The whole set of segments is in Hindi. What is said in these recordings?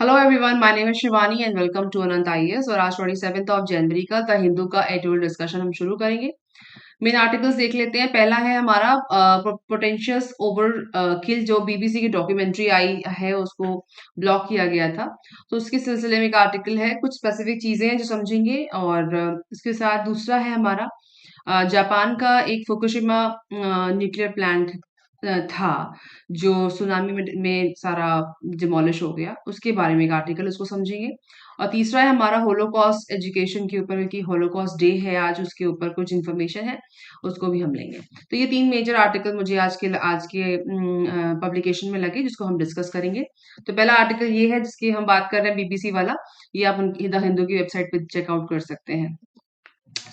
Hello everyone, my name is Shivani and welcome to Anant IAS. और आज 27 ऑफ जनवरी का द हिंदू का एडिटोरियल डिस्कशन हम शुरू करेंगे। मेन आर्टिकल्स देख लेते हैं। पहला है हमारा पोटेंशियस ओवर किल, जो बीबीसी की डॉक्यूमेंट्री आई है उसको ब्लॉक किया गया था। तो उसके सिलसिले में एक आर्टिकल है, कुछ स्पेसिफिक चीजें हैं जो समझेंगे। और इसके साथ दूसरा है हमारा जापान का एक फुकुशिमा न्यूक्लियर प्लांट था जो सुनामी में सारा डिमोलिश हो गया, उसके बारे में एक आर्टिकल, उसको समझेंगे। और तीसरा है हमारा होलोकॉस्ट एजुकेशन के ऊपर, कि होलोकॉस्ट डे है आज, उसके ऊपर कुछ इन्फॉर्मेशन है, उसको भी हम लेंगे। तो ये तीन मेजर आर्टिकल मुझे आज के पब्लिकेशन में लगे, जिसको हम डिस्कस करेंगे। तो पहला आर्टिकल ये है जिसकी हम बात कर रहे हैं, बीबीसी वाला। ये आप उनकी द हिंदू की वेबसाइट पे चेकआउट कर सकते हैं।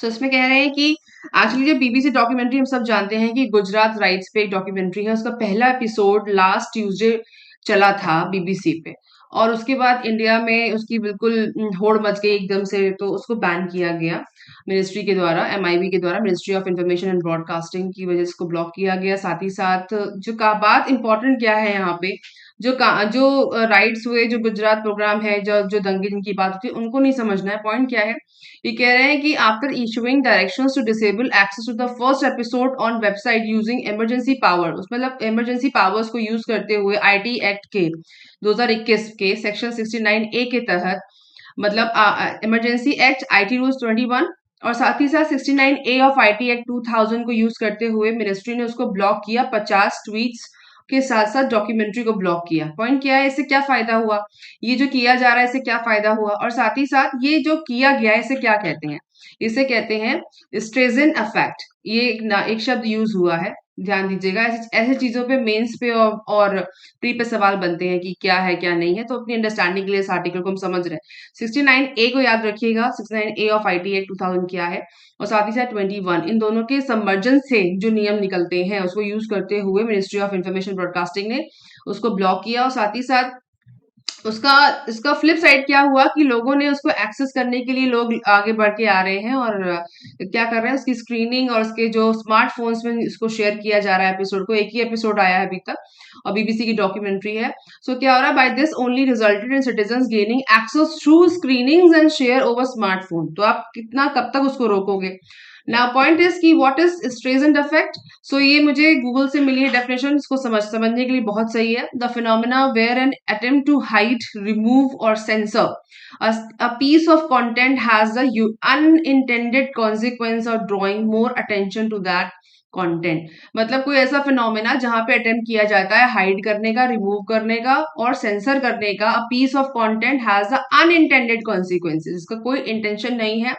तो इसमें कह रहे हैं कि एक्चुअली जो बीबीसी डॉक्यूमेंट्री, हम सब जानते हैं कि गुजरात राइट्स पे एक डॉक्यूमेंट्री है, उसका पहला एपिसोड लास्ट ट्यूसडे चला था बीबीसी पे। और उसके बाद इंडिया में उसकी बिल्कुल होड़ मच गई एकदम से, तो उसको बैन किया गया मिनिस्ट्री के द्वारा, एमआईबी के द्वारा, ministry of information and broadcasting की वजह से इसको ब्लॉक किया गया। साथ ही साथ जो का बात इंपॉर्टेंट क्या है यहाँ पे, जो राइट्स हुए, जो गुजरात प्रोग्राम है, जो जो दंगे जिनकी बात होती है, उनको नहीं समझना है। पॉइंट क्या है, ये कह रहे हैं कि after issuing directions to disable access to the first episode on website using emergency power, मतलब इमरजेंसी पावर्स को यूज करते हुए आईटी एक्ट के 2021 के सेक्शन 69 ए के तहत, मतलब इमरजेंसी एक्ट आईटी रूल्स 21 और साथ ही साथ 69 ए ऑफ आईटी एक्ट 2000 को यूज करते हुए मिनिस्ट्री ने उसको ब्लॉक किया। 50 ट्वीट्स के साथ साथ डॉक्यूमेंट्री को ब्लॉक किया। पॉइंट क्या है, इससे क्या फायदा हुआ, ये जो किया जा रहा है इससे क्या फायदा हुआ, और साथ ही साथ ये जो किया गया है इसे क्या कहते हैं, इसे कहते हैं स्ट्रेजन इफेक्ट। ये एक शब्द यूज हुआ है, ध्यान दीजिएगा। ऐसे ऐसे चीजों पे मेंस पे और प्री पे सवाल बनते हैं कि क्या है क्या नहीं है, तो अपनी अंडरस्टैंडिंग के लिए इस आर्टिकल को हम समझ रहे हैं। 69 ए को याद रखिएगा, 69 ए ऑफ आईटी एक्ट 2000 क्या है, और साथ ही साथ 21, इन दोनों के संवर्जन से जो नियम निकलते हैं उसको यूज करते हुए मिनिस्ट्री ऑफ इंफॉर्मेशन ब्रॉडकास्टिंग ने उसको ब्लॉक किया। और साथ ही साथ उसका इसका फ्लिप साइड क्या हुआ कि लोगों ने उसको एक्सेस करने के लिए लोग आगे बढ़ के आ रहे हैं और क्या कर रहे हैं, उसकी स्क्रीनिंग और उसके जो स्मार्टफोन्स में इसको शेयर किया जा रहा है एपिसोड को। एक ही एपिसोड आया है अभी तक और बीबीसी की डॉक्यूमेंट्री है। सो क्या हो रहा है, by this only resulted in citizens gaining access through screenings and share over smartphone. तो आप कितना कब तक उसको रोकोगे। नाउ पॉइंट इज कि what is Streisand effect. So ये मुझे गूगल से मिली है डेफिनेशन, इसको समझने के लिए बहुत सही है। The phenomena where an attempt to hide, remove और censor a piece of content has the unintended consequence of drawing more attention to that content। मतलब कोई ऐसा फिनोमेना जहां पे अटेम्प्ट किया जाता है हाइड करने का, रिमूव करने का और सेंसर करने का। A piece of content has the unintended consequences, इसका कोई इंटेंशन नहीं है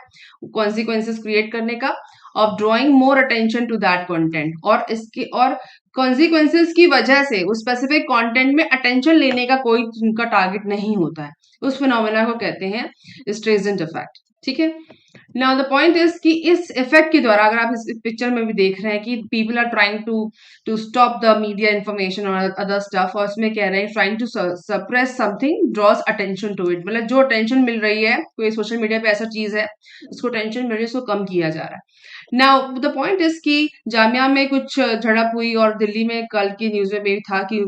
कॉन्सिक्वेंसेज क्रिएट करने का, of drawing more attention to that content, और इसके और कॉन्सिक्वेंसेज की वजह से उस स्पेसिफिक कंटेंट में अटेंशन लेने का कोई उनका टारगेट नहीं होता है। उस फिनोमेना को कहते हैं स्ट्रेजेंट इफेक्ट। ठीक है। नाउ द पॉइंट इज कि इस इफेक्ट के द्वारा, अगर आप इस पिक्चर में भी देख रहे हैं कि people are trying to stop the media information और अदर स्टफ, और उसमें कह रहे हैं trying to suppress something draws attention to it, मतलब जो अटेंशन मिल रही है, कोई सोशल मीडिया पे ऐसा चीज है उसको अटेंशन मिल रही है, उसको कम किया जा रहा है। नाउ द पॉइंट इज कि जामिया में कुछ झड़प हुई और दिल्ली में कल की न्यूज में भी था कि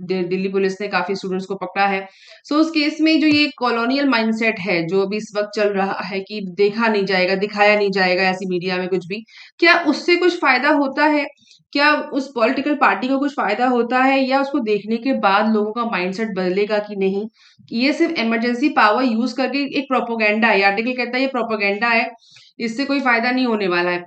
दिल्ली पुलिस ने काफी स्टूडेंट्स को पकड़ा है। सो उस केस में जो ये कॉलोनियल माइंडसेट है जो अभी इस वक्त चल रहा है कि देखा नहीं जाएगा, दिखाया नहीं जाएगा ऐसी मीडिया में कुछ भी, क्या उससे कुछ फायदा होता है, क्या उस पॉलिटिकल पार्टी को कुछ फायदा होता है, या उसको देखने के बाद लोगों का माइंडसेट बदलेगा कि नहीं। ये सिर्फ इमरजेंसी पावर यूज करके एक प्रोपोगेंडा है, आर्टिकल कहता है ये प्रोपोगेंडा है, इससे कोई फायदा नहीं होने वाला है।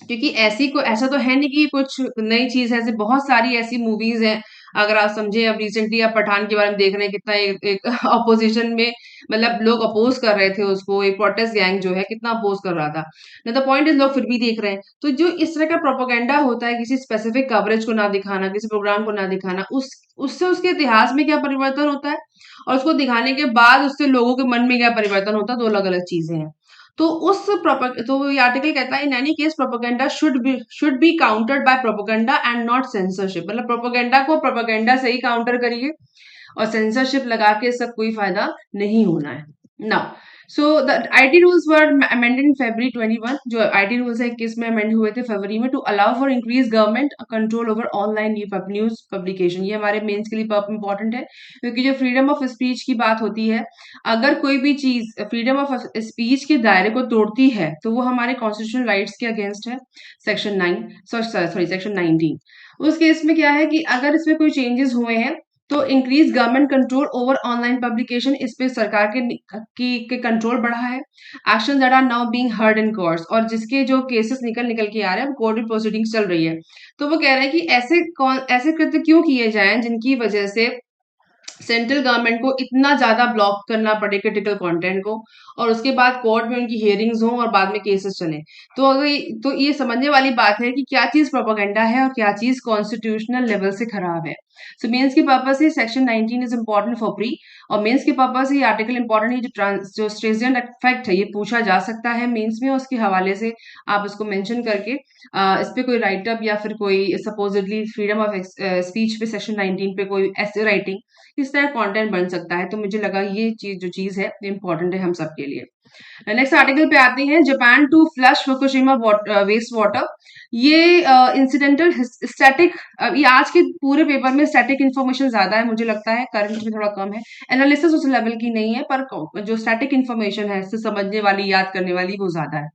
क्योंकि ऐसा तो है नहीं कि कुछ नई चीज है, ऐसे बहुत सारी ऐसी मूवीज हैं। अगर आप समझे, अब रिसेंटली आप पठान के बारे में देख रहे हैं, कितना एक अपोजिशन में, मतलब लोग अपोज कर रहे थे उसको, एक प्रोटेस्ट गैंग जो है कितना अपोज कर रहा था। ना द पॉइंट इज लोग फिर भी देख रहे हैं। तो जो इस तरह का प्रोपोगेंडा होता है, किसी स्पेसिफिक कवरेज को ना दिखाना, किसी प्रोग्राम को ना दिखाना, उससे उसके इतिहास में क्या परिवर्तन होता है और उसको दिखाने के बाद उससे लोगों के मन में क्या परिवर्तन होता है, दो अलग अलग चीजें हैं। तो तो ये आर्टिकल कहता है in any case propaganda should be countered by propaganda and not censorship, मतलब प्रोपेगेंडा को प्रोपेगेंडा से ही काउंटर करिए और सेंसरशिप लगा के इसका कोई फायदा नहीं होना है। Now so the IT rules were amended in February 21, जो आईटी रूल्स है 21 में अमेंड हुए थे फरवरी में, to allow for increase government control over online news publication. ये हमारे मेंस के लिए इंपॉर्टेंट है, क्योंकि जो फ्रीडम ऑफ स्पीच की बात होती है, अगर कोई भी चीज फ्रीडम ऑफ स्पीच के दायरे को तोड़ती है तो वो हमारे कॉन्स्टिट्यूशनल राइट्स के अगेंस्ट है। Section 9, sorry section 19। उस केस में क्या है कि अगर इसमें कोई चेंजेस हुए हैं तो increase government control over online publication, इस पे सरकार के कंट्रोल बढ़ा है। Action that are now being heard in courts, और जिसके जो केसेस निकल निकल के आ रहे हैं, कोर्ट में प्रोसीडिंग्स चल रही है। तो वो कह रहे हैं कि ऐसे कृत्य क्यों किए जाएं जिनकी वजह से सेंट्रल गवर्नमेंट को इतना ज्यादा ब्लॉक करना पड़े क्रिटिकल कंटेंट को, और उसके बाद कोर्ट में उनकी हियरिंग्स हों और बाद में केसेस चले। तो तो ये समझने वाली बात है कि क्या चीज प्रोपेगेंडा है और क्या चीज कॉन्स्टिट्यूशनल लेवल से खराब है। सो मेंस के पर्पज से section 19 is important for pre, और मेंस के पर्पज से ये आर्टिकल इंपॉर्टेंट है। जो स्ट्रेजेंट इफेक्ट है ये पूछा जा सकता है मेंस में, उसके हवाले से आप इसको मेंशन करके इस पे कोई राइटअप या फिर कोई सपोजिटली फ्रीडम ऑफ स्पीच पे सेक्शन 19 पे कोई ऐसे राइटिंग, इस तरह कंटेंट बन सकता है। तो मुझे लगा ये चीज है इंपॉर्टेंट है हम सबके लिए। नेक्स्ट आर्टिकल पे आते हैं, Japan to flush Fukushima waste water. ये इंसिडेंटल स्टैटिक, ये आज के पूरे पेपर में स्टैटिक इन्फॉर्मेशन ज्यादा है, मुझे लगता है करंट में थोड़ा कम है। एनालिसिस उस लेवल की नहीं है, पर जो स्टैटिक इन्फॉर्मेशन है, इससे समझने वाली याद करने वाली वो ज्यादा है।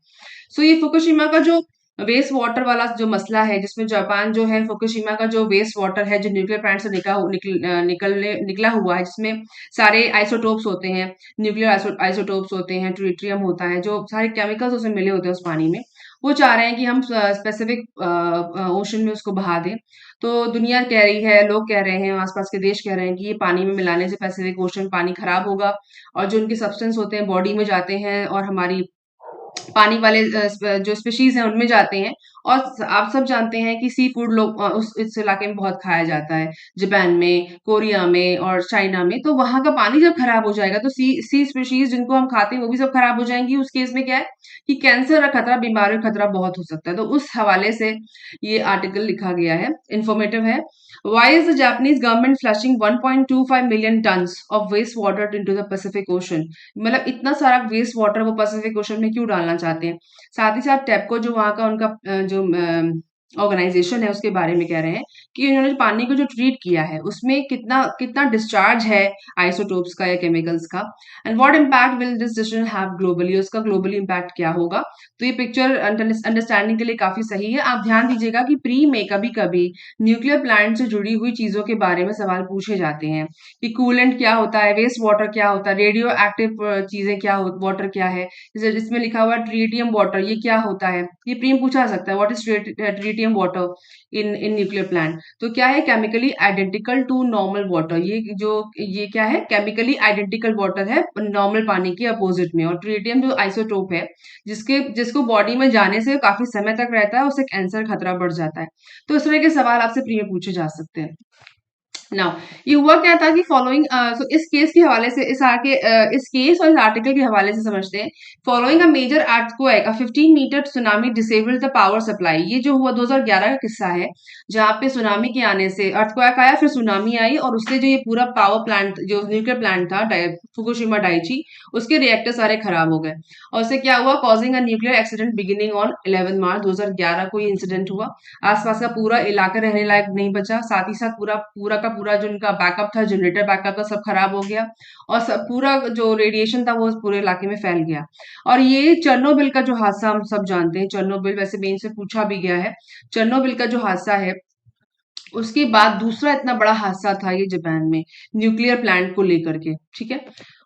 सो ये फुकुशिमा का जो वेस्ट वाटर वाला जो मसला है, जिसमें जापान जो है फुकुशिमा का जो वेस्ट वाटर है जो न्यूक्लियर प्लांट से निकला हुआ है, जिसमें सारे आइसोटोप्स होते हैं, न्यूक्लियर आइसोटोप्स होते हैं, ट्रिटियम होता है, जो सारे केमिकल्स उसमें मिले होते हैं उस पानी में, वो चाह रहे हैं कि हम स्पेसिफिक ओशन में उसको बहा दें। तो दुनिया कह रही है, लोग कह रहे हैं, आसपास के देश कह रहे हैं कि ये पानी में मिलाने से पैसिफिक ओशन पानी खराब होगा, और जो उनके सब्सटेंस होते हैं बॉडी में जाते हैं और हमारी पानी वाले जो स्पीशीज हैं उनमें जाते हैं। और आप सब जानते हैं कि सी फूड लोग उस इस इलाके में बहुत खाया जाता है, जापान में, कोरिया में और चाइना में। तो वहां का पानी जब खराब हो जाएगा तो सी स्पीशीज जिनको हम खाते हैं वो भी सब खराब हो जाएंगी। उस केस में क्या है कि कैंसर का खतरा, बीमारी का खतरा बहुत हो सकता है। तो उस हवाले से ये आर्टिकल लिखा गया है, इंफॉर्मेटिव है। Why is the Japanese government flushing 1.25 million tons of wastewater into the Pacific Ocean? मतलब इतना सारा वेस्ट वाटर वो पैसिफिक ओशन में क्यों डालना चाहते हैं। साथ ही साथ टेपको जो वहां का उनका जो ऑर्गेनाइजेशन है उसके बारे में कह रहे हैं कि उन्होंने पानी को जो ट्रीट किया है उसमें कितना कितना डिस्चार्ज है आइसोटोप्स का या केमिकल्स का, and what impact will this decision have globally, उसका ग्लोबली इम्पैक्ट क्या होगा। तो ये पिक्चर अंडरस्टैंडिंग के लिए काफी सही है। आप ध्यान दीजिएगा कि प्री में कभी कभी न्यूक्लियर प्लांट से जुड़ी हुई चीजों के बारे में सवाल पूछे जाते हैं कि कूलेंट क्या होता है, वेस्ट वाटर क्या होता है, रेडियो एक्टिव चीजें क्या हो, वाटर क्या है, जैसे जिसमें लिखा हुआ ट्रीटियम वाटर, ये क्या होता है, ये प्रीम पूछा जा सकता है, what is tritium water in nuclear plant. तो क्या है, chemically identical to normal water, ये क्या है, केमिकली आइडेंटिकल वाटर है नॉर्मल पानी के अपोजिट में। और ट्रीटियम जो आइसोटोप है जिसको बॉडी में जाने से काफी समय तक रहता है, उससे कैंसर खतरा बढ़ जाता है। तो इस तरह के सवाल आपसे प्री में पूछे जा सकते हैं। नाउ ये हुआ क्या था कि फॉलोइंग, तो इस केस के हवाले से इस केस और इस आर्टिकल के हवाले से समझते हैं। Following a major earthquake, a 15 meter tsunami disabled the power supply. ये जो हुआ 2011 का किस्सा है, जहाँ पे सुनामी के आने से अर्थक्वेक आया, फिर सुनामी आई, और उससे जो ये पूरा पावर प्लांट जो न्यूक्लियर प्लांट था फुकुशिमा डाइची, उसके रिएक्टर सारे खराब हो गए। और उससे क्या हुआ, causing a nuclear accident beginning on 11 मार्च 2011 को ये इंसिडेंट हुआ। आसपास का पूरा इलाका रहने लायक नहीं बचा, साथ ही साथ पूरा पूरा का पूरा जो उनका बैकअप था, जनरेटर बैकअप था, सब खराब हो गया, और सब पूरा जो रेडिएशन था वो पूरे इलाके में फैल गया। और ये चेरनोबिल का जो हादसा हम सब जानते हैं, चेरनोबिल वैसे मेन से पूछा भी गया है, चेरनोबिल का जो हादसा है उसके बाद दूसरा इतना बड़ा हादसा था ये जापान में न्यूक्लियर प्लांट को लेकर के, ठीक है।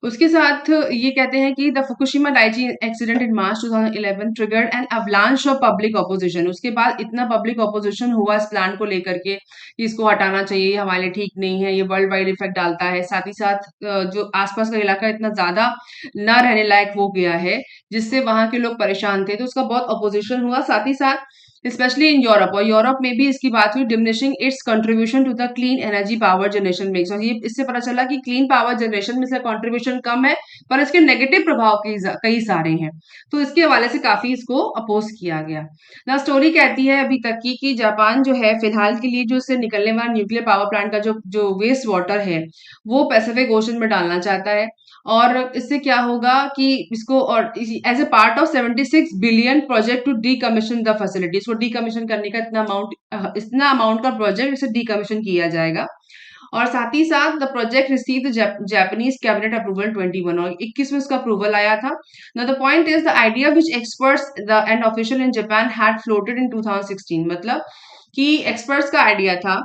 उसके साथ ये कहते हैं कि the Fukushima Daiichi accident in March 2011 triggered an avalanche of public opposition. उसके बाद इतना पब्लिक ऑपोजिशन हुआ इस प्लांट को लेकर के कि इसको हटाना चाहिए, हमारे लिए ठीक नहीं है, ये वर्ल्ड वाइड इफेक्ट डालता है। साथ ही साथ जो आसपास का इलाका इतना ज्यादा न रहने लायक हो गया है, जिससे वहां के लोग परेशान थे, तो उसका बहुत अपोजिशन हुआ। साथ ही साथ स्पेशली इन यूरोप, और यूरोप में भी इसकी बात हुई, diminishing its contribution to the clean energy power generation mix. और ये इससे पता चला कि क्लीन पावर जनरेशन में इसका कंट्रीब्यूशन कम है, पर इसके नेगेटिव प्रभाव कई सारे हैं। तो इसके हवाले से काफी इसको अपोज किया गया ना। स्टोरी कहती है अभी तक की कि जापान जो है फिलहाल के लिए जो इससे निकलने वाला न्यूक्लियर पावर प्लांट का जो जो वेस्ट वाटर है वो पैसिफिक ओशन में डालना चाहता है। और इससे क्या होगा कि इसको, और as a part of 76 billion project to decommission the facility, इसको डीकमीशन करने का इतना अमाउंट का प्रोजेक्ट इसे डीकमीशन किया जाएगा। और साथ ही साथ the project receive the Japanese cabinet approval 21, और 21 में इसका अप्रूवल आया था। Now the point is the idea which experts the and official in Japan had floated in 2016, मतलब कि एक्सपर्ट्स का आइडिया था,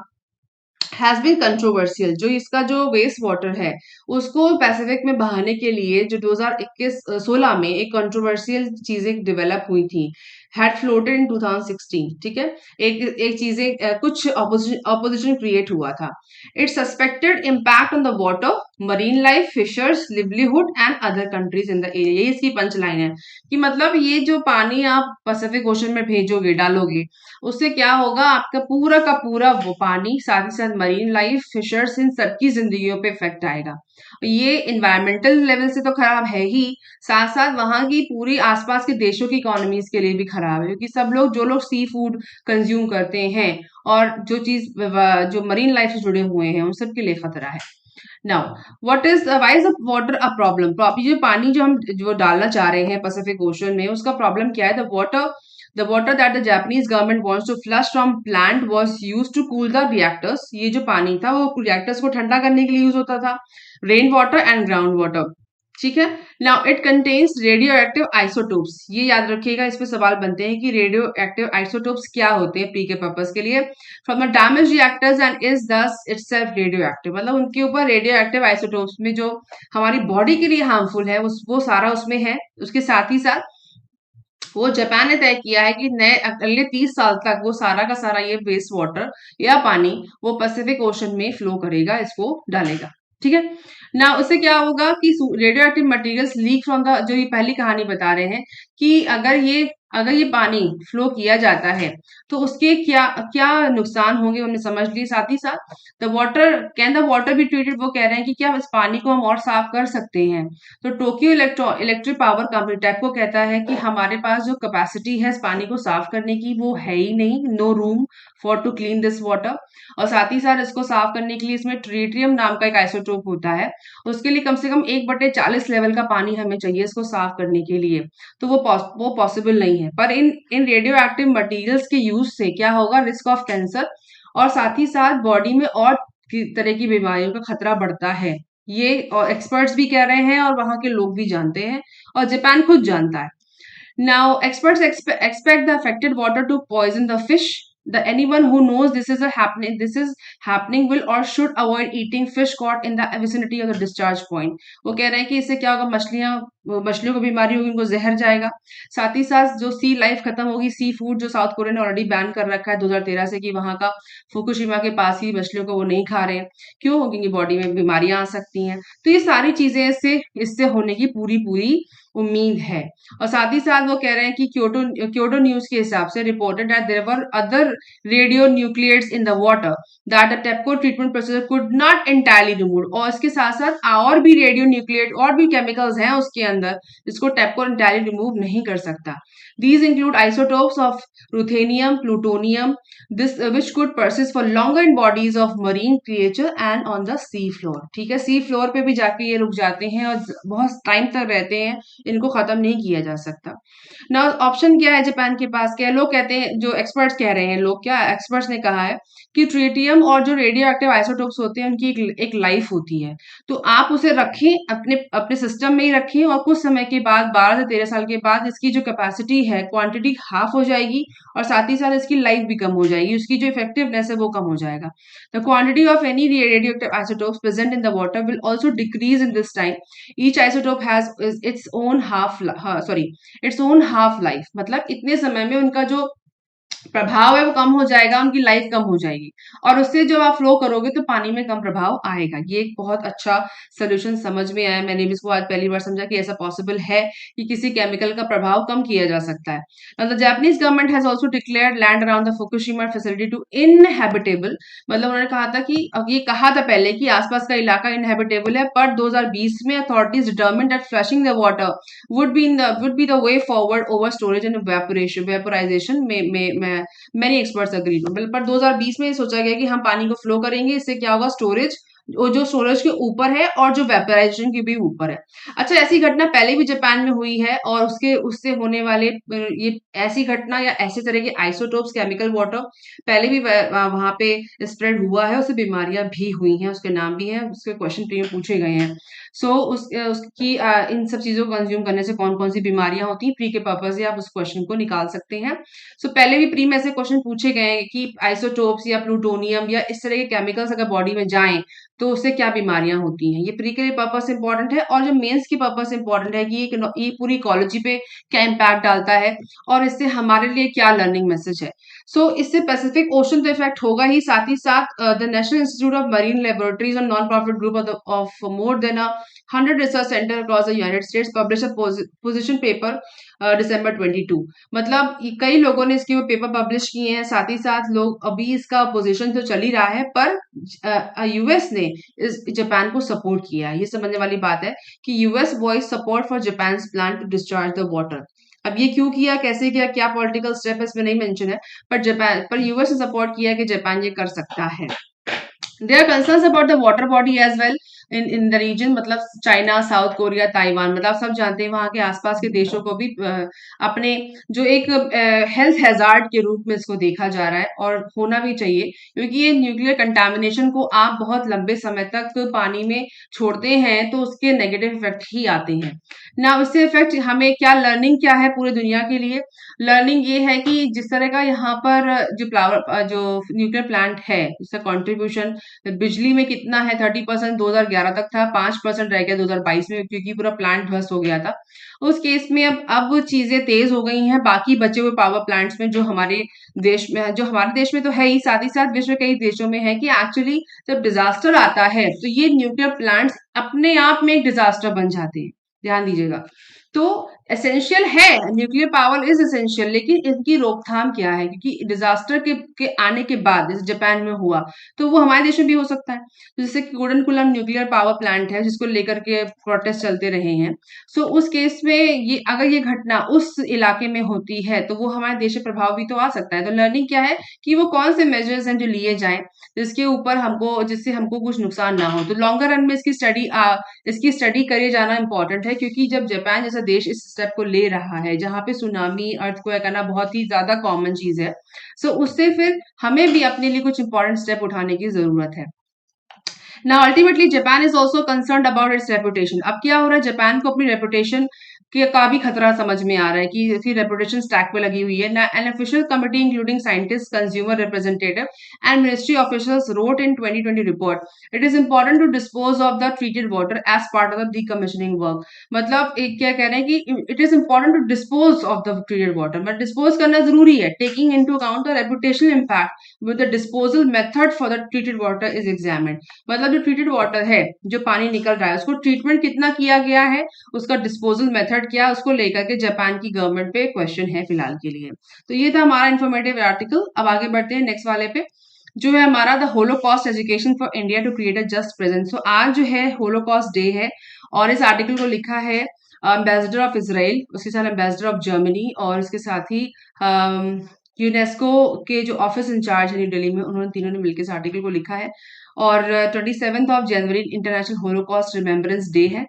हैज बीन कंट्रोवर्शियल, जो इसका जो वेस्ट वाटर है उसको पैसिफिक में बहाने के लिए जो 2021-16 में एक कंट्रोवर्शियल चीजें डेवलप हुई थी, हैड फ्लोटेड इन 2016, ठीक है। एक एक चीजें कुछ ऑपोजिशन क्रिएट हुआ था। Its suspected impact on the water, marine life, fishers livelihood and other countries in the area. ये इसकी पंच लाइन है कि मतलब ये जो पानी आप पैसिफिक ओशन में भेजोगे, डालोगे, उससे क्या होगा, आपका पूरा का पूरा वो पानी, साथ ही साथ मरीन लाइफ, फिशर्स, इन सबकी जिंदगियों पे इफेक्ट आएगा। ये इन्वायरमेंटल लेवल से तो खराब है ही, साथ साथ वहां की पूरी आसपास के देशों की इकोनॉमीज के लिए भी खराब है, क्योंकि सब लोग, जो लोग सी फूड कंज्यूम करते हैं और जो चीज जो मरीन लाइफ से जुड़े हुए हैं, उन सब के लिए खतरा है। Now what is why is the water a problem? जो पानी जो हम जो डालना चाह रहे हैं पैसिफिक ओशन में, उसका प्रॉब्लम क्या है? The water that the Japanese government wants to flush from plant was used to cool the reactors. ये जो पानी था वो रिएक्टर्स को ठंडा करने के लिए यूज होता था। Rain water and ground water, ठीक है। Now it contains radio active isotopes. ये याद रखिएगा, इस पे सवाल बनते हैं कि रेडियो एक्टिव आइसोटोप्स क्या होते हैं प्री के पर्पज के लिए। From the damage reactors and is दस इटसेल्फ रेडियो एक्टिव, मतलब उनके ऊपर रेडियो एक्टिव आइसोटोप्स में जो हमारी बॉडी के लिए हार्मफुल है वो सारा उसमें है। उसके साथ ही साथ वो जापान ने तय किया है कि नए अगले 30 साल तक वो सारा का सारा ये वेस्ट वाटर या पानी वो पैसिफिक ओशन में फ्लो करेगा, इसको डालेगा, ठीक है ना। उससे क्या होगा कि radio active materials leak from the, जो ये पहली कहानी बता रहे हैं कि अगर ये पानी फ्लो किया जाता है तो उसके क्या क्या नुकसान होंगे, हमने समझ लिए। साथ ही साथ द वाटर बी ट्रीटेड, वो कह रहे हैं कि क्या इस पानी को हम और साफ कर सकते हैं। तो Tokyo electric power company TEPCO कहता है कि हमारे पास जो कैपेसिटी है इस पानी को साफ करने की वो है ही नहीं, no room for to clean this water. और साथ ही साथ इसको साफ करने के लिए इसमें ट्रिटियम नाम का एक आइसोटोप होता है, उसके लिए कम से कम 1/40 लेवल का पानी हमें चाहिए इसको साफ करने के लिए। तो वो पॉसिबल नहीं है। पर इन रेडियो एक्टिव मटीरियल्स के यूज से क्या होगा, रिस्क ऑफ कैंसर और साथ ही साथ बॉडी में और तरह की बीमारियों का खतरा बढ़ता है। ये एक्सपर्ट्स भी कह रहे हैं और वहां के लोग भी जानते हैं और जापान खुद जानता है। Now, experts expect the affected water to poison the fish. The anyone who knows this is happening will or should avoid eating fish caught in the vicinity of the discharge point. वो कह रहे हैं कि इससे क्या होगा, मछलियों को बीमारी होगी, उनको जहर जाएगा। साथ ही साथ जो सी लाइफ खत्म होगी, सी फूड जो साउथ कोरिया ने ऑलरेडी बैन कर रखा है 2013 से कि वहां का फुकुशिमा के पास ही मछलियों को वो नहीं खा रहे हैं। क्यों? क्योंकि बॉडी में बीमारियां आ सकती हैं। तो ये सारी चीजें इससे होने की पूरी पूरी उम्मीद है। और साथ ही साथ वो कह रहे हैं कि क्योटो न्यूज के हिसाब से reported that there were other radio nuclides in the water that the TEPCO treatment process could not entirely remove. और इसके साथ साथ और भी रेडियो न्यूक्लियेट और भी केमिकल्स हैं उसके अंदर जिसको टेपको एंटायरली रिमूव नहीं कर सकता। These include isotopes of ruthenium, plutonium, this which could persist for longer in bodies of marine creature and on the sea floor. ठीक है, सी फ्लोर पे भी जाके ये रुक जाते हैं और बहुत टाइम तक रहते हैं, इनको खत्म नहीं किया जा सकता। ना ऑप्शन क्या है जापान के पास? क्या लोग कहते हैं, जो एक्सपर्ट्स कह रहे हैं, लोग क्या एक्सपर्ट्स ने कहा है कि ट्रिटियम और जो रेडियो एक्टिव आइसोटोप्स होते हैं उनकी एक लाइफ होती है। तो आप उसे रखें, अपने अपने सिस्टम में ही रखें और कुछ समय के बाद 12 से 13 साल के बाद इसकी जो कैपेसिटी है, क्वांटिटी हाफ हो जाएगी और साथ ही साथ इसकी लाइफ भी कम हो जाएगी, उसकी जो इफेक्टिवनेस है वो कम हो जाएगा। The quantity of any radioactive isotopes present in the water will also decrease in this time. Each isotope has its own half life, मतलब इतने समय में उनका जो प्रभाव है वो कम हो जाएगा, उनकी लाइफ कम हो जाएगी, और उससे जब आप फ्लो करोगे तो पानी में कम प्रभाव आएगा। ये एक बहुत अच्छा सोल्यूशन समझ में आया, मैंने भी इसको आज पहली बार समझा कि ऐसा पॉसिबल है कि किसी केमिकल का प्रभाव कम किया जा सकता है। Now, the Japanese government has also declared land around the Fukushima facility to inhabitable। मतलब उन्होंने कहा था कि, अब ये कहा था पहले कि आसपास का इलाका इनहेबिटेबल है, पर 2020 में authorities determined that flushing the water would be the way forward over storage and vaporization में many experts agree। पर 2020 में सोचा गया कि हम पानी को फ्लो करेंगे, इससे क्या होगा, स्टोरेज, वो जो स्टोरेज के ऊपर है और जो वेपराइजेशन के भी ऊपर है। अच्छा, ऐसी घटना पहले भी जापान में हुई है, और उसके उससे होने वाले ये ऐसी घटना या ऐसे तरह के आइसोटोप्स केमिकल वाटर पहले भी वहां पे स्प्रेड हुआ है, उससे बीमारियां भी हुई हैं, उसके नाम भी हैं, उसके क्वेश्चन प्री में पूछे गए हैं। सो उसकी इन सब चीजों को कंज्यूम करने से कौन कौन सी बीमारियां होती हैं, प्री के पर्पज से आप उस क्वेश्चन को निकाल सकते हैं। सो पहले भी प्री में ऐसे क्वेश्चन पूछे गए हैं कि आइसोटोप्स या प्लूटोनियम या इस तरह के केमिकल्स अगर बॉडी में जाएं तो उससे क्या बीमारियां होती हैं। ये प्री के लिए पर्पस इंपॉर्टेंट है, और जो मेंस की पर्पस इंपॉर्टेंट है कि ये पूरी इकोलॉजी पे क्या इम्पैक्ट डालता है और इससे हमारे लिए क्या लर्निंग मैसेज है। सो इससे पैसिफिक ओशन तो इफेक्ट होगा ही, साथ ही साथ the National Institute of Marine Laboratories और non profit group of more than 100 research centre across the United States publish a position paper December 22। मतलब कई लोगों ने इसके पेपर पब्लिश किए हैं, साथ ही साथ लोग अभी इसका अपोजिशन तो चल ही रहा है, पर यूएस ने इस जापान को सपोर्ट किया है। ये समझने वाली बात है कि US voice support for Japan plan to discharge the water. अब ये क्यों किया, कैसे किया, क्या पॉलिटिकल स्टेप है, इसमें नहीं मेंशन है, पर यूएस ने सपोर्ट किया कि जापान ये कर सकता है। There are concerns about the water body as well in the region। मतलब चाइना, साउथ कोरिया, ताइवान, मतलब सब जानते हैं वहां के आसपास के देशों को भी अपने जो एक हेल्थ हैजार्ड के रूप में इसको देखा जा रहा है, और होना भी चाहिए, क्योंकि ये न्यूक्लियर कंटामिनेशन को आप बहुत लंबे समय तक पानी में छोड़ते हैं तो उसके नेगेटिव इफेक्ट ही आते हैं ना। उससे इफेक्ट हमें क्या, लर्निंग क्या है पूरे दुनिया के लिए, लर्निंग ये है कि जिस तरह का यहाँ पर जो न्यूक्लियर प्लांट है, इसका कंट्रीब्यूशन बिजली में कितना है, 30% 2011 तक था, 5% रह गया 2022 में, क्योंकि पूरा प्लांट ध्वस्त हो गया था। उस केस में अब चीजें तेज हो गई हैं बाकी बचे हुए पावर प्लांट्स में, जो हमारे देश में, जो हमारे देश में तो है ही, साथ ही साथ विश्व के कई देशों में है, कि एक्चुअली जब डिजास्टर आता है तो ये न्यूक्लियर प्लांट्स अपने आप में एक डिजास्टर बन जाते हैं। ध्यान दीजिएगा, तो एसेंशियल है, न्यूक्लियर पावर इज एसेंशियल, लेकिन इनकी रोकथाम क्या है, क्योंकि डिजास्टर के आने के बाद जैसे जापान में हुआ, तो वो हमारे देश में भी हो सकता है। तो जैसे कुडनकुलम न्यूक्लियर पावर प्लांट है, जिसको लेकर के प्रोटेस्ट चलते रहे हैं। सो उस केस में ये, अगर ये घटना उस इलाके में होती है तो वो हमारे देश पे प्रभाव भी तो आ सकता है। तो लर्निंग क्या है कि वो कौन से मेजर्स हैं जो लिए जाएं जिसके ऊपर हमको, जिससे हमको कुछ नुकसान ना हो। तो लॉन्गर रन में इसकी स्टडी करे जाना इंपॉर्टेंट है, क्योंकि जब जापान जैसा देश इस स्टेप को ले रहा है, जहां पे सुनामी, अर्थक्वेक आना बहुत ही ज्यादा कॉमन चीज है, सो उससे फिर हमें भी अपने लिए कुछ इंपॉर्टेंट स्टेप उठाने की जरूरत है। Now ultimately Japan is also concerned about its reputation। अब क्या हो रहा है, जापान को अपनी रेपुटेशन का भी खतरा समझ में आ रहा है कि इसकी रेपुटेशन स्टैक पे लगी हुई है। An official committee including scientist, consumer representative and ministry officials wrote in 2020 report it is important to dispose of the treated water as part of the decommissioning work. मतलब एक क्या कह रहे हैं कि it is important to dispose of the treated water, but dispose करना जरूरी है, taking into account the reputational impact with the disposal method for the treated water is examined. मतलब जो ट्रीटेड वाटर है, जो पानी निकल रहा है, उसको ट्रीटमेंट कितना किया गया है, उसका डिस्पोजल मेथड क्या, उसको लेकर के जापान की गवर्नमेंट पे क्वेश्चन है फिलहाल के लिए। तो ये था हमारा इन्फॉर्मेटिव आर्टिकल। अब आगे बढ़ते हैं नेक्स्ट वाले पे, जो है हमारा the Holocaust education for India to create a just present. So आज जो है होलोकॉस्ट डे है, और इस आर्टिकल को लिखा है एम्बेसडर ऑफ इसराइल, उसके साथ एम्बेसडर ऑफ जर्मनी, और इसके साथ ही यूनेस्को के जो ऑफिस इंचार्ज है न्यू दिल्ली में, उन्होंने तीनों ने मिलकर इस आर्टिकल को लिखा है। और 27 जनवरी इंटरनेशनल होलोकॉस्ट रिमेम्बरेंस डे है,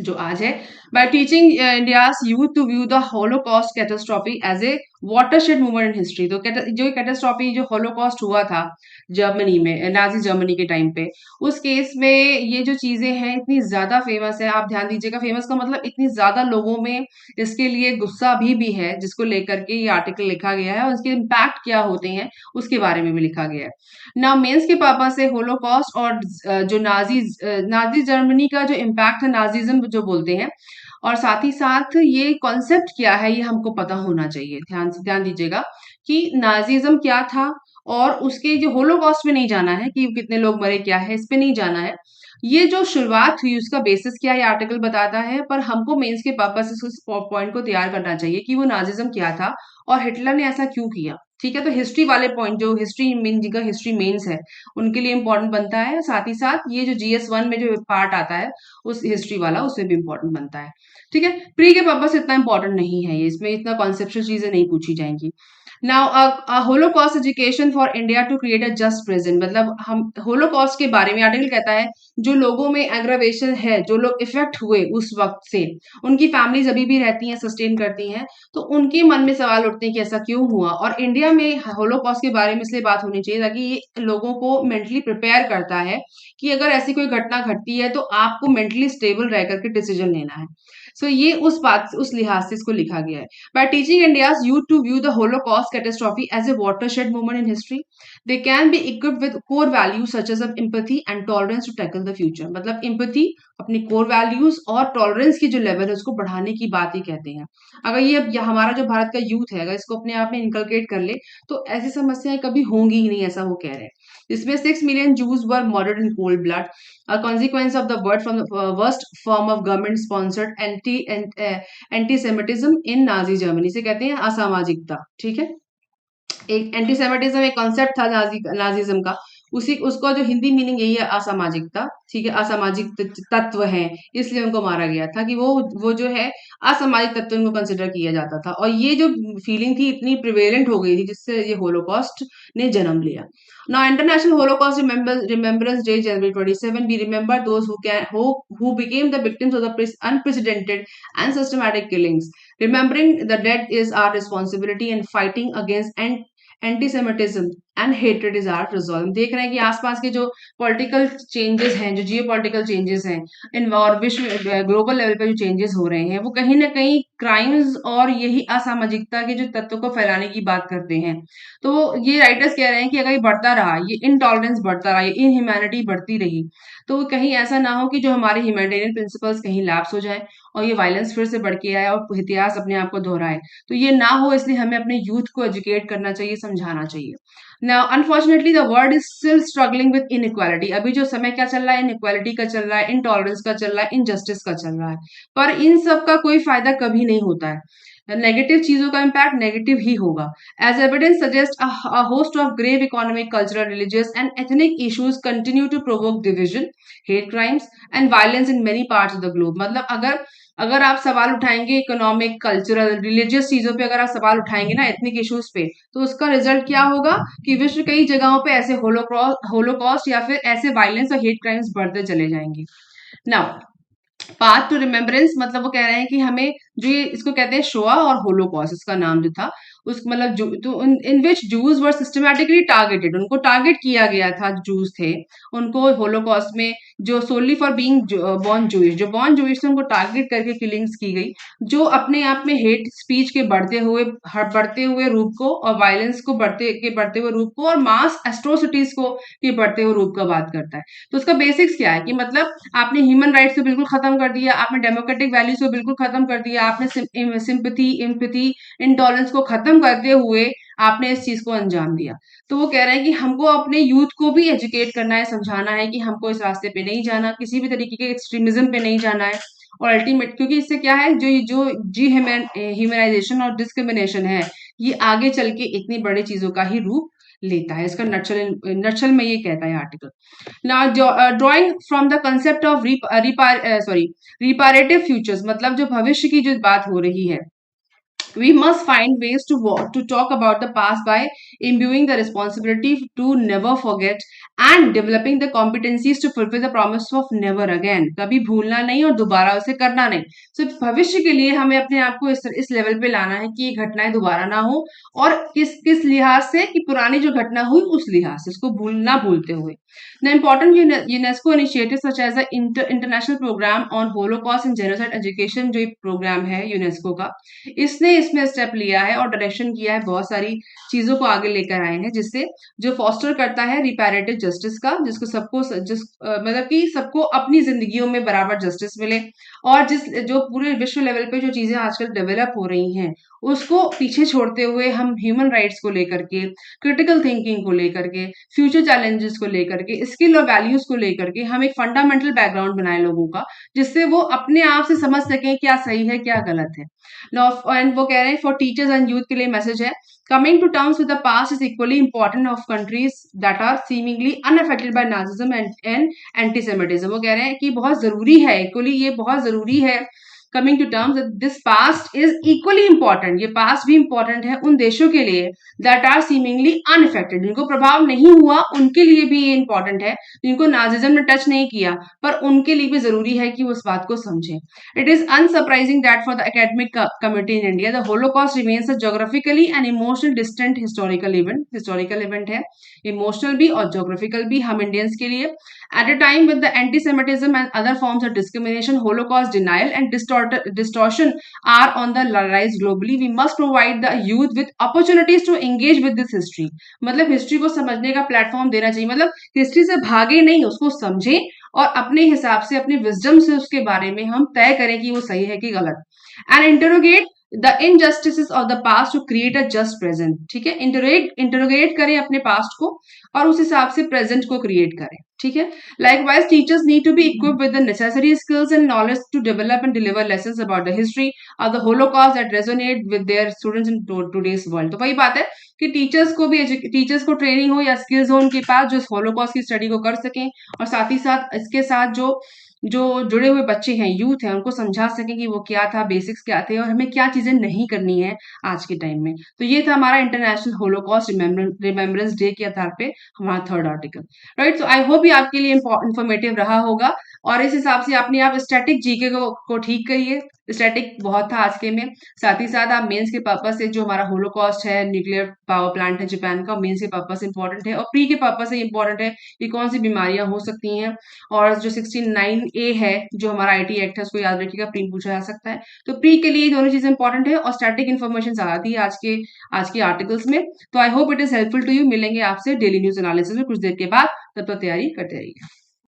जो आज है। By teaching India's youth to view the holocaust catastrophe as a watershed movement in history. तो जो कैटास्ट्रॉफी, जो होलोकॉस्ट हुआ था जर्मनी में, नाजी जर्मनी के टाइम पे, उस केस में ये जो चीजें हैं इतनी ज्यादा फेमस है। आप ध्यान दीजिएगा, फेमस का मतलब इतनी ज्यादा लोगों में इसके लिए गुस्सा भी है, जिसको लेकर के ये आर्टिकल लिखा गया है, और उसके इम्पैक्ट क्या होते हैं उसके बारे में भी लिखा गया है। ना मेंस के पर्पस से होलोकॉस्ट और जो नाजी जर्मनी का जो इम्पैक्ट है, नाजिज्म जो बोलते हैं, और साथ ही साथ ये कॉन्सेप्ट क्या है ये हमको पता होना चाहिए। ध्यान दीजिएगा कि नाजीज्म क्या था, और उसके जो होलोकॉस्ट में नहीं जाना है कि कितने लोग मरे क्या है, इस पे नहीं जाना है। ये जो शुरुआत हुई उसका बेसिस क्या ये आर्टिकल बताता है, पर हमको मेंस के पर्पस से उस पॉइंट को तैयार करना चाहिए कि वो नाजिज्म क्या था और हिटलर ने ऐसा क्यों किया। ठीक है, तो हिस्ट्री वाले पॉइंट जो हिस्ट्री मीन जिनका हिस्ट्री मेंस है उनके लिए इंपॉर्टेंट बनता है, साथ ही साथ ये जो GS1 में जो पार्ट आता है उस हिस्ट्री वाला उसमें भी इंपॉर्टेंट बनता है। ठीक है, प्री के पर्पस इतना इंपॉर्टेंट नहीं है ये, इसमें इतना कॉन्सेप्चुअल चीजें नहीं पूछी जाएंगी। Now holocaust education for India to create a just present, मतलब हम होलोकॉस्ट के बारे में आर्टिकल कहता है जो लोगों में एग्रावेशन है, जो लोग इफेक्ट हुए उस वक्त से, उनकी फैमिलीज अभी भी रहती हैं, सस्टेन करती हैं, तो उनके मन में सवाल उठते हैं कि ऐसा क्यों हुआ। और इंडिया में होलोकॉस्ट के बारे में इसलिए बात होनी चाहिए ताकि ये लोगों को मेंटली प्रिपेयर करता है कि अगर ऐसी कोई घटना घटती है तो आपको मेंटली स्टेबल रह करके डिसीजन लेना है। सो ये उस बात उस लिहाज से इसको लिखा गया है। By teaching India's youth to view the Holocaust catastrophe as a watershed moment in history, they can be equipped with core values such as empathy and tolerance to tackle the future. मतलब empathy अपनी core values और tolerance की जो level है उसको बढ़ाने की बात ही कहते हैं। अगर ये हमारा जो भारत का youth है अगर इसको अपने आप में inculcate कर ले तो ऐसी समस्याएं कभी होंगी ही नहीं, ऐसा वो कह रहे हैं। इसमें 6 million Jews were murdered in cold blood, a consequence of the word from the worst form of government sponsored antisemitism in Nazi Germany से कहते हैं असामाजिकता। ठीक है, एक एंटीसेमिटिज्म एक कॉन्सेप्ट था नाजीज्म का, उसी उसका जो हिंदी मीनिंग यही है असामाजिकता। ठीक है, असामाजिक तत्व हैं इसलिए उनको मारा गया था कि वो जो है असामाजिक तत्व उनको कंसिडर किया जाता था, और ये जो फीलिंग थी इतनी प्रिवेलेंट हो गई थी जिससे ये होलोकॉस्ट ने जन्म लिया। Now, International Holocaust Remembrance Day, January 27, we remember those who became the victims of the unprecedented and systematic killings. Remembering the dead is our responsibility, and fighting against antisemitism and hatred is our resolve. देख रहे हैं कि आसपास के जो पॉलिटिकल चेंजेस हैं, जो जियो पॉलिटिकल चेंजेस हैं, इन और विश्व ग्लोबल लेवल पे जो चेंजेस हो रहे हैं वो कहीं ना कहीं क्राइम्स और यही असामाजिकता के जो तत्व को फैलाने की बात करते हैं। तो ये राइटर्स कह रहे हैं कि अगर ये बढ़ता रहा, ये इनटॉलरेंस बढ़ता रहा, ये इनह्यूमैनिटी बढ़ती रही, तो कहीं ऐसा ना हो कि जो हमारे ह्यूमैनिटेरियन प्रिंसिपल्स कहीं लैप्स हो जाए और ये वायलेंस फिर से बढ़ के आए और इतिहास अपने आप को दोहराए। तो ये ना हो इसलिए हमें अपने यूथ को एजुकेट करना चाहिए, समझाना चाहिए। Now unfortunately the world is still struggling with inequality. अभी जो समय क्या चल रहा है, इनइक्वालिटी का चल रहा है, इनटॉलरेंस का चल रहा है, इनजस्टिस का चल रहा है, पर इन सब का कोई फायदा कभी नहीं होता है। नेगेटिव चीजों का इम्पैक्ट नेगेटिव ही होगा। As evidence suggest a host of grave economic, cultural, religious and ethnic issues continue to provoke division, hate crimes and violence in many parts of the globe। मतलब अगर अगर आप सवाल उठाएंगे इकोनॉमिक, कल्चरल, रिलीजियस चीजों पे अगर आप सवाल उठाएंगे ना, एथनिक इश्यूज पे, तो उसका रिजल्ट क्या होगा कि विश्व कई जगहों पे ऐसे होलोकॉस्ट या फिर ऐसे वायलेंस और हेट क्राइम्स बढ़ते चले जाएंगे। नाउ पाथ टू रिमेम्बरेंस, मतलब वो कह रहे हैं कि हमें जो ये इसको कहते हैं शोआ और होलोकॉस्ट, इसका नाम जो था उस मतलब जो तो इन विच जूस वर सिस्टमैटिकली टारगेटेड, उनको टारगेट किया गया था, जूस थे उनको होलोकॉस्ट में, जो सोनली फॉर बीइंग बॉर्न जूइश, जो बॉर्न जूइश थे उनको टारगेट करके किलिंग्स की गई, जो अपने आप में हेट स्पीच के बढ़ते हुए रूप को और वायलेंस को बढ़ते हुए रूप को और मास एट्रोसिटीज को के बढ़ते हुए रूप का बात करता है। तो उसका बेसिक्स क्या है कि मतलब आपने ह्यूमन राइट्स को बिल्कुल खत्म कर दिया, आपने डेमोक्रेटिक वैल्यूज को बिल्कुल खत्म कर दिया, आपने सिंपैथी, एम्पैथी, इंटॉलरेंस को खत्म करते हुए आपने इस चीज को अंजाम दिया। तो वो कह रहे हैं कि हमको अपने यूथ को भी एजुकेट करना है, समझाना है कि हमको इस रास्ते पे नहीं जाना, किसी भी तरीके के एक्सट्रीमिज्म पे नहीं जाना है। और अल्टीमेट क्योंकि इससे क्या है, जो जो जी ह्यूमनाइजेशन और डिस्क्रिमिनेशन है ये आगे चल के इतनी बड़ी चीजों का ही रूप लेता है। इसका नक्शल में ये कहता है article. Now, drawing from the concept of reparative futures, मतलब जो भविष्य की जो बात हो रही है, we must find ways to talk about the past by imbuing the responsibility to never forget and developing the competencies to fulfill the promise of never again। कभी भूलना नहीं और दोबारा उसे करना नहीं। So, भविष्य के लिए हमें अपने आप को इस लेवल पे लाना है कि ये घटनाएं दोबारा ना हो, और किस लिहाज से कि पुरानी जो घटना हुई उस लिहाज से उसको भूलते हुए। The important UNESCO initiatives such as the International Program on Holocaust and Genocide Education, जो प्रोग्राम है यूनेस्को का, इसने इसमें स्टेप लिया है और डायरेक्शन किया है, बहुत सारी चीजों को आगे लेकर आए हैं, जिससे जो फॉस्टर करता है रिपैरेटिव जस्टिस का, जिसको सबको मतलब कि सबको अपनी जिंदगियों में बराबर जस्टिस मिले, और जिस जो पूरे विश्व लेवल पे जो चीजें आजकल डेवलप हो रही हैं उसको पीछे छोड़ते हुए हम ह्यूमन राइट्स को लेकर के, क्रिटिकल थिंकिंग को लेकर के, फ्यूचर चैलेंजेस को लेकर के, स्किल और वैल्यूज को लेकर के हम एक फंडामेंटल बैकग्राउंड बनाए लोगों का, जिससे वो अपने आप से समझ सकें क्या सही है क्या गलत है। एंड वो कह रहे हैं फॉर टीचर्स एंड यूथ के लिए मैसेज है, coming to terms with the past is equally important of countries that are seemingly unaffected by Nazism and antisemitism. वो कह रहे हैं कि बहुत जरूरी है, इक्वली ये बहुत जरूरी है, coming to terms this past is equally important, ये पास्ट भी इंपॉर्टेंट है उन देशों के लिए दैट आर सीमिंगली अनअफेक्टेड, जिनको प्रभाव नहीं हुआ उनके लिए भी ये इंपॉर्टेंट है, जिनको नाजिज्म ने टच नहीं किया पर उनके लिए भी जरूरी है कि वो इस बात को समझें। It is unsurprising that for the academic committee in India the Holocaust remains a geographically and emotional distant historical event है, इमोशनल भी और ज्योग्राफिकल भी हम इंडियंस के लिए। At a time with the anti-Semitism and other forms of discrimination, Holocaust denial and distortion are on the rise globally, we must provide the youth with opportunities to engage with this history. मतलब हिस्ट्री को समझने का प्लेटफॉर्म देना चाहिए, मतलब हिस्ट्री से भागे नहीं, उसको समझें और अपने हिसाब से, अपने विजडम से उसके बारे में हम तय करें कि वो सही है कि गलत, and interrogate the injustices of the past to create a just present. ठीक है, इंटरोगेट करें अपने पास्ट को और उस हिसाब से प्रेजेंट को क्रिएट करें। ठीक है, likewise teachers need to be equipped with the necessary skills and knowledge to develop and deliver lessons about the history of the holocaust that resonate with their students in today's world। तो वही बात है कि टीचर्स को ट्रेनिंग हो या स्किल्स हो उनके पास, जो इस होलोकॉस्ट की स्टडी को कर सकें, और साथ ही साथ इसके साथ जो जो जुड़े हुए बच्चे हैं, यूथ हैं, उनको समझा सकें कि वो क्या था, बेसिक्स क्या थे और हमें क्या चीजें नहीं करनी है आज के टाइम में। तो ये था हमारा इंटरनेशनल होलोकॉस्ट रिमेम्बरेंस डे के आधार पे हमारा third article. Right, so I hope ये आपके लिए इंफॉर्मेटिव रहा होगा, और इस हिसाब से अपने आप स्टैटिक जीके को ठीक करिए। स्टैटिक बहुत था आज के में, साथ ही साथ आप मेंस के पर्पस से, जो हमारा होलोकॉस्ट है, न्यूक्लियर पावर प्लांट है जापान का, मेंस के पर्पस से इंपॉर्टेंट है, और प्री के पर्पस से इंपॉर्टेंट है कि कौन सी बीमारियां हो सकती हैं, और जो 69A है जो हमारा IT एक्ट है उसको याद रखिएगा, प्री पूछा जा सकता है। तो प्री के लिए दोनों चीजें इंपॉर्टेंट है, और स्टैटिक इन्फॉर्मेशन आती है आज के आर्टिकल्स में। तो I hope it is helpful to you. मिलेंगे आपसे डेली न्यूज एनालिसिस में कुछ देर के बाद, तब तक तैयारी करते रहिए।